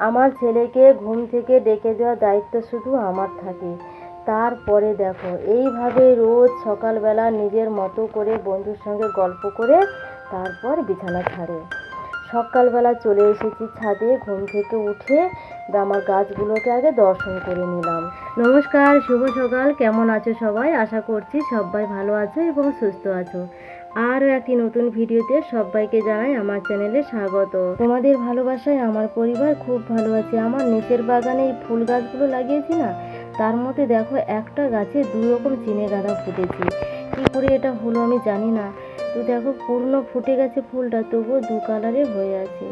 আমার ছেলেকে ঘুম থেকে ডেকে দেওয়ার দায়িত্ব শুধু আমার থাকে। তারপরে দেখো এইভাবে রোজ সকালবেলা নিজের মতো করে বন্ধুর সঙ্গে গল্প করে তারপর বিছানা ছাড়ে। সকালবেলা চলে এসেছি ছাদে, ঘুম থেকে উঠে আমার গাছগুলোকে আগে দর্শন করে নিলাম। নমস্কার, শুভ সকাল। কেমন আছো সবাই? আশা করছি সবাই ভালো আছো এবং সুস্থ আছো। আরও একটি নতুন ভিডিওতে সবাইকে জানাই আমার চ্যানেলে স্বাগত। তোমাদের ভালোবাসায় আমার পরিবার খুব ভালো আছে। আমার নিচের বাগানে এই ফুল গাছগুলো লাগিয়েছি না, তার মধ্যে দেখো একটা গাছে দু রকম চিনে গাঁদা ফুটেছে। কী করে এটা হলো আমি জানি না। তো দেখো পূর্ণ ফুটে গেছে ফুলটা, তবুও দু কালারে হয়ে আছে।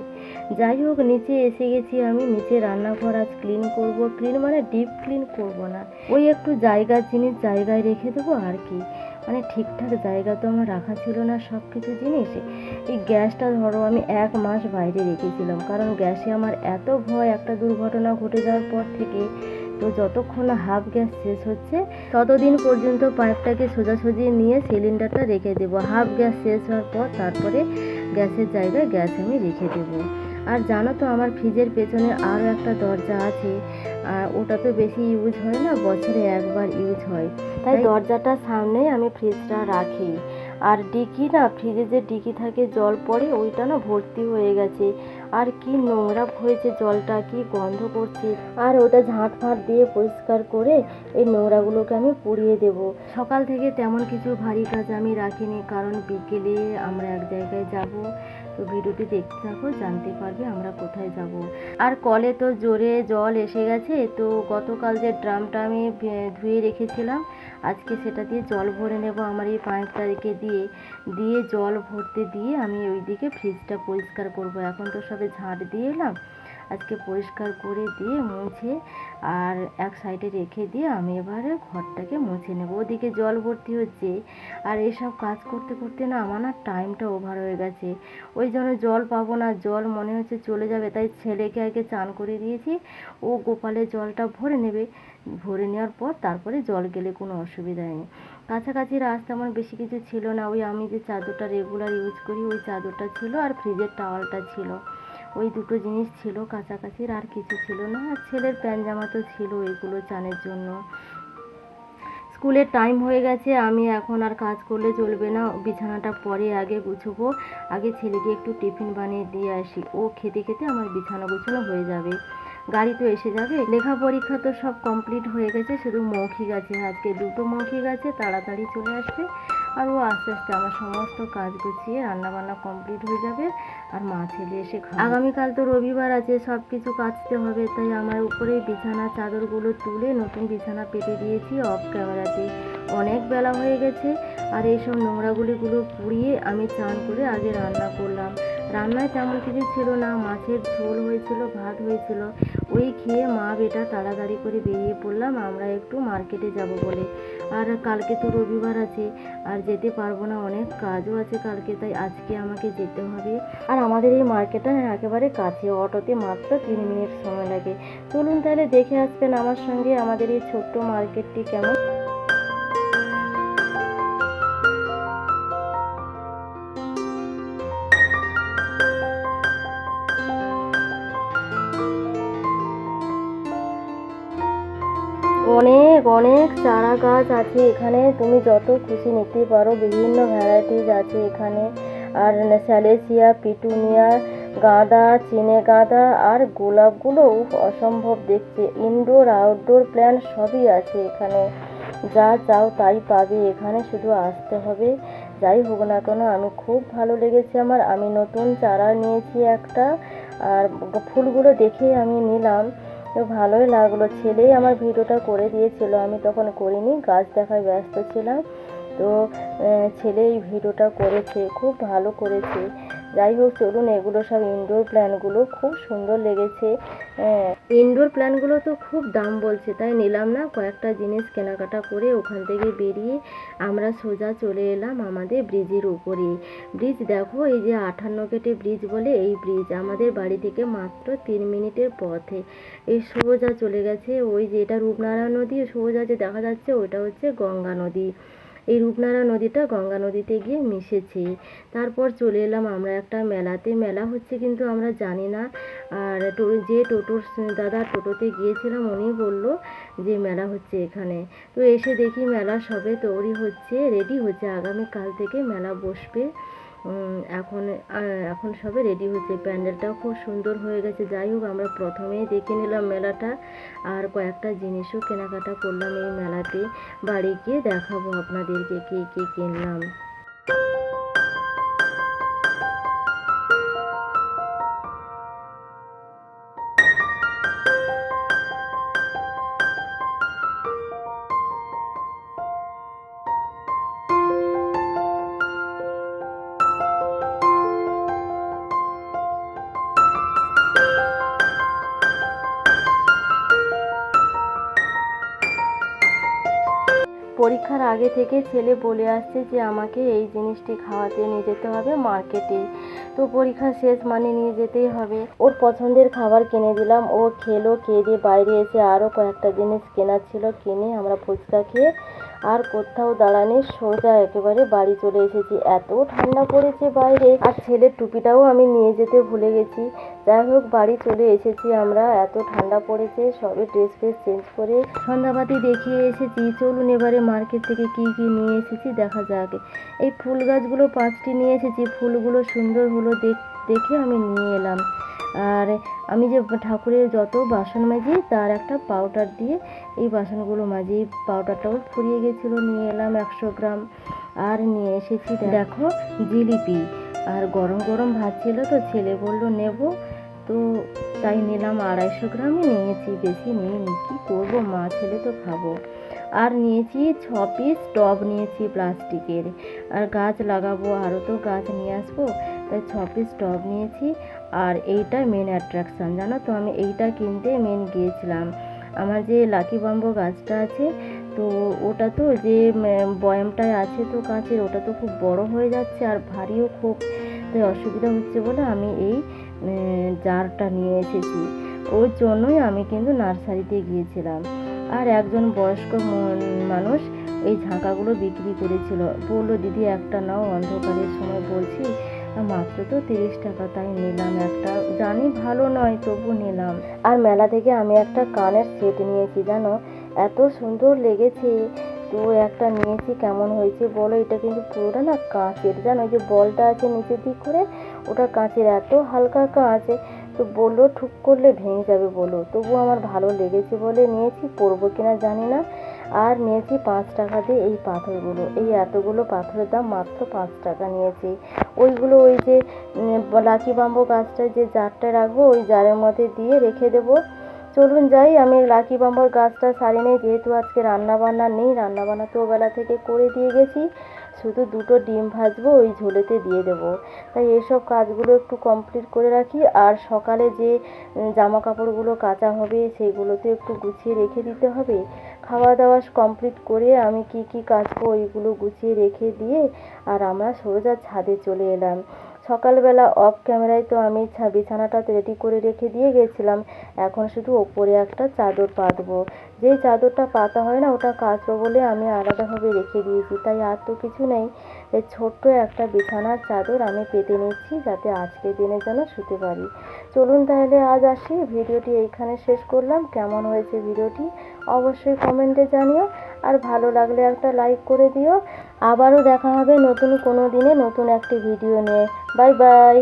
যাই হোক, নিচে এসে গেছি আমি। নিচে রান্নাঘর আজ ক্লিন করব। ক্লিন মানে ডিপ ক্লিন করব না, ওই একটু জায়গার জিনিস জায়গায় রেখে দেবো আর কি। মানে ঠিকঠাক জায়গা তো আমার রাখা ছিল না সব কিছু জিনিস। এই গ্যাসটা ধরো আমি 1 মাস বাইরে রেখেছিলাম, কারণ গ্যাসে আমার এত ভয় একটা দুর্ঘটনা ঘটে যাওয়ার পর থেকে। তো যতক্ষণ না হাফ গ্যাস শেষ হচ্ছে ততদিন পর্যন্ত পাইপটাকে সোজাসুজি নিয়ে সিলিন্ডারটা রেখে দেবো। হাফ গ্যাস শেষ হওয়ার পর তারপরে গ্যাসের জায়গায় গ্যাস আমি রেখে দেবো। আর জানো তো আমার ফ্রিজের পেছনে আরও একটা দরজা আছে, আর ওটা তো বেশি ইউজ হয় না, বছরে একবার ইউজ হয়, তাই দরজাটার সামনেই আমি ফ্রিজটা রাখি। আর ডিকি না, ফ্রিজে যে ডিকি থাকে জল পড়ে ওইটা না ভর্তি হয়ে গেছে। আর কি নোংরা হয়েছে জলটা, কি গন্ধ করছে। আর ওটা ঝাঁট ফাঁট দিয়ে পরিষ্কার করে এই নোংরাগুলোকে আমি পুড়িয়ে দেব। সকাল থেকে তেমন কিছু ভারী কাজ আমি রাখিনি, কারণ বিকেলে আমরা এক জায়গায় যাব। তো ভিডিওটি দেখতে থাকো, জানতে পারবে আমরা কোথায় যাব। আর কলে তো জোরে জল এসে গেছে। তো গতকাল যে ড্রামটা আমি ধুয়ে রেখেছিলাম, আজকে সেটা দিয়ে জল ভরে নেব। আমার এই পাইপটা রেখে দিয়ে জল ভরতে দিয়ে আমি ওইদিকে ফ্রিজটা পরিষ্কার করব। এখন তো সবে ঝাঁট দিয়ে এলাম, আজকে পরিষ্কার করে দিয়ে মুছে আর এক সাইডে রেখে দিয়ে আমি এবারে ঘরটাকে মুছে নেব। ওদিকে জল ভর্তি হচ্ছে, আর এসব কাজ করতে করতে না আমার না টাইমটা ওভার হয়ে গেছে। ওই জন্য জল পাবো না, জল মনে হচ্ছে চলে যাবে, তাই ছেলেকে আগে চান করে দিয়েছি। ও গোপালের জলটা ভরে নেবে, ভরে নেওয়ার পর তারপরে জল গেলে কোনো অসুবিধা নেই। কাছাকাছি রাস্তা আমার বেশি কিছু ছিল না, ওই আমি যে চাদরটা রেগুলার ইউজ করি ওই চাদরটা ছিল, আর ফ্রিজের টাওয়ালটা ছিল। ওই দুটো জিনিস ছিল কাছাকাছির, আর কিছু ছিল না। আর ছেলের প্যান্ট জামা তো ছিল, এইগুলো চানের জন্য। স্কুলের টাইম হয়ে গেছে, আমি এখন আর কাজ করলে চলবে না। বিছানাটা পরে আগে গুছবো। আগে ছেলেকে একটু টিফিন বানিয়ে দিয়ে আসি, ও খেতে খেতে আমার বিছানা গুছানো হয়ে যাবে। গাড়ি তো এসে যাবে। লেখা পরীক্ষা তো সব কমপ্লিট হয়ে গেছে, শুধু মৌখিক আছে। আজকে 2টো মৌখিক আছে, তাড়াতাড়ি চলে আসবে। আর ও আস্তে আস্তে আমার সমস্ত কাজ গুছিয়ে রান্নাবান্না কমপ্লিট হয়ে যাবে, আর মা ছেলে এসে খাবে। আগামীকাল তো রবিবার আছে, সব কিছু কাচতে হবে, তাই আমার উপরে বিছানা চাদরগুলো তুলে নতুন বিছানা পেতে দিয়েছি অফ ক্যামেরাতে। অনেক বেলা হয়ে গেছে, আর এইসব নোংরাগুলিগুলো পুড়িয়ে আমি চান করে আগে রান্না করলাম। রান্নায় তেমন কিছু ছিল না, মাছের ঝোল হয়েছিল, ভাত হয়েছিল। ওই খেয়ে মা বেটা তাড়াতাড়ি করে বেরিয়ে পড়লাম আমরা একটু মার্কেটে যাব বলে। আর কালকে তো রবিবার আছে, আর যেতে পারবো না, অনেক কাজও আছে কালকে, তাই আজকে আমাকে যেতে হবে। আর আমাদের এই মার্কেটটা একেবারে কাছে, অটোতে মাত্র 3 মিনিট সময় লাগে। চলুন তাহলে দেখে আসবেন আমার সঙ্গে আমাদের এই ছোট্ট মার্কেটটি কেমন। অনেক অনেক চারা গাছ আছে এখানে, তুমি যত খুশি নিতে পারো, বিভিন্ন ভ্যারাইটিস আছে এখানে। আর স্যালেসিয়া, পিটুনিয়া, গাঁদা, চিনে গাঁদা, আর গোলাপগুলো অসম্ভব দেখতে। ইনডোর আউটডোর প্ল্যান্ট সবই আছে এখানে, যা চাও তাই পাবে এখানে, শুধু আসতে হবে। যাই হোক না কেন, আমি খুব ভালো লেগেছে আমার। আমি নতুন চারা নিয়েছি একটা, আর ফুলগুলো দেখে আমি নিলাম, তো ভালোই লাগলো। ছেলেই আমার ভিডিওটা করে দিয়েছিল, আমি তখন করিনি, গাছ দেখায় ব্যস্ত ছিলাম। তো ছেলে এই ভিডিওটা করেছে, খুব ভালো করেছে। যাই হোক, চলুন, এগুলো সব ইনডোর প্ল্যান্টগুলো খুব সুন্দর লেগেছে। ইনডোর প্ল্যান্টগুলো তো খুব দাম বলছে, তাই নিলাম না। কয়েকটা জিনিস কেনাকাটা করে ওখান থেকে বেরিয়ে আমরা সোজা চলে এলাম আমাদের ব্রিজের উপরে। ব্রিজ দেখো, এই যে 58 গেটে ব্রিজ বলে, এই ব্রিজ আমাদের বাড়ি থেকে মাত্র 3 মিনিটের পথে। এই সোজা চলে গেছে, ওই যে এটা রূপনারায়ণ নদী, সোজা যে দেখা যাচ্ছে ওইটা হচ্ছে গঙ্গা নদী। এই রূপনারা নদীটা গঙ্গা নদীতে গিয়ে মিশেছে। তারপর চলে এলাম আমরা একটা মেলাতে। মেলা হচ্ছে কিন্তু আমরা জানি না। আর যে টোটোর দাদা টোটোতে গিয়েছিলাম উনি বলল যে মেলা হচ্ছে এখানে। তো এসে দেখি মেলা সবে তৈরি হচ্ছে, রেডি হচ্ছে, আগামীকাল থেকে মেলা বসবে। এখন এখন সবে রেডি হচ্ছে, প্যান্ডেলটাও খুব সুন্দর হয়ে গেছে। যাই হোক, আমরা প্রথমেই দেখে নিলাম মেলাটা, আর কয়েকটা জিনিসও কেনাকাটা করলাম এই মেলাতে। বাড়ি গিয়ে দেখাবো আপনাদেরকে কী কী কিনলাম। পরীক্ষার আগে থেকে ছেলে বলে আসছে যে আমাকে এই জিনিসটি খাওয়াতে নিয়ে যেতে হবে মার্কেটে। তো পরীক্ষা শেষ মানে নিয়ে যেতেই হবে। ওর পছন্দের খাবার কিনে দিলাম, ও খেলো। খেয়ে দিয়ে বাইরে এসে আরও কয়েকটা জিনিস কেনার ছিল, কিনে আমরা ফুচকা খেয়ে আর কোথাও দাঁড়ানি, সোজা একেবারে বাড়ি চলে এসেছি। এত ঠান্ডা পড়েছে বাইরে, আর ছেলের টুপিটাও আমি নিয়ে যেতে ভুলে গেছি। যাই হোক, বাড়ি চলে এসেছি আমরা, এত ঠান্ডা পড়েছে। সবে ড্রেস ফ্রেস চেঞ্জ করে সন্ধ্যাবাতি দেখিয়ে এসেছি। চলুন এবারে মার্কেট থেকে কি কি নিয়ে এসেছি দেখা যাক। এই ফুল গাছগুলো 5টি নিয়ে এসেছি, ফুলগুলো সুন্দর হলো দেখে আমি নিয়ে এলাম। আর আমি যে ঠাকুরের যত বাসন মাজি তার একটা পাউডার দিয়ে এই বাসনগুলো মাজি, পাউডারটাও ফুরিয়ে গেছিলো, নিয়ে এলাম 100 গ্রাম। আর নিয়ে এসেছি দেখো জিলিপি, আর গরম গরম ভাত ছিল তো ছেলে বলল নেব, তো তাই নিলাম 250 গ্রামই নিয়েছি, বেশি নিইনি, কী করবো, মা ছেলে তো খাবো। আর নিয়েছি 6 পিস টব নিয়েছি প্লাস্টিকের, আর গাছ লাগাবো, আরও তো গাছ নিয়ে আসবো, তাই 6 পিস টব নিয়েছি। আর এইটা মেন অ্যাট্রাকশান, জানো তো, আমি এইটা কিনতে মেন গিয়েছিলাম। আমার যে লাকি বাম্বো গাছটা আছে, তো ওটা তো যে বয়ামটায় আছে তো কাঁচের, ওটা তো খুব বড় হয়ে যাচ্ছে আর ভারীও খুব, তাই অসুবিধা হচ্ছে বলে আমি এই জারটা নিয়ে এসেছি। ওর জন্যই আমি কিন্তু নার্সারিতে গিয়েছিলাম। আর একজন বয়স্ক মানুষ এই ঝাঁকাগুলো বিক্রি করেছিল, বললো দিদি একটা নাও, অন্ধকারের সময় বলছি, মাত্র তো 30 টাকা, তাই নিলাম একটা, জানি ভালো নয় তবু নিলাম। আর মেলা থেকে আমি একটা কানের সেট নিয়েছি, জানো এত সুন্দর লেগেছে, তো একটা নিয়েছি। কেমন হয়েছে বলো? এটা কিন্তু পুরোটা না কাঁচের, জানো যে বলটা আছে নিচের দিক করে, ওটা কাঁচের, এত হালকা কাঁচ, তো বললো ঠুক করলে ভেঙে যাবে বলো, তবু আমার ভালো লেগেছে বলে নিয়েছি, পরবো কিনা জানি না। আর নিয়েছি 5 টাকা দিয়ে এই পাথরগুলো, এই এতগুলো পাথরের দাম মাত্র 5 টাকা নিয়েছি। ওইগুলো ওই যে লাকি বাম্বো গাছটায় যে জারটায় রাখবো, ওই জারের মধ্যে দিয়ে রেখে দেবো। চলুন যাই, আমি লাকি বাম্বর গাছটা সারি নেই, যেহেতু আজকে রান্নাবান্না নেই, রান্নাবান্না তো বেলা থেকে করে দিয়ে গেছি, শুধু 2টো ডিম ভাজবো, ওই ঝোলেতে দিয়ে দেবো। তাই এইসব কাজগুলো একটু কমপ্লিট করে রাখি। আর সকালে যে জামা কাপড়গুলো কাচা হবে সেগুলোতে একটু গুছিয়ে রেখে দিতে হবে। খাওয়া দাওয়া কমপ্লিট করে আমি কি কি কাচবো ওইগুলো গুছিয়ে রেখে দিয়ে আর আমরা সোজা ছাদে চলে এলাম। সকালবেলা অফ ক্যামেরায় তো আমি বিছানাটা রেডি করে রেখে দিয়ে গেছিলাম, এখন শুধু ওপরে একটা চাদর পাতবো। যেই চাদরটা পাতা হয় না ওটা কাচবো বলে আমি আলাদাভাবে রেখে দিয়েছি, তাই আর তো কিছু নেই। এই ছোট্ট একটা বিছানার চাদর আমি পেতে নিচ্ছি, যাতে আজকের দিনের জন্য শুতে পারি। চলুন তাহলে আজ আসি, ভিডিওটি এইখানে শেষ করলাম। কেমন হয়েছে ভিডিওটি অবশ্যই কমেন্টে জানিও, আর ভালো লাগলে একটা লাইক করে দিও। আবারও দেখা হবে নতুন কোনো দিনে নতুন একটি ভিডিও নিয়ে। Bye bye.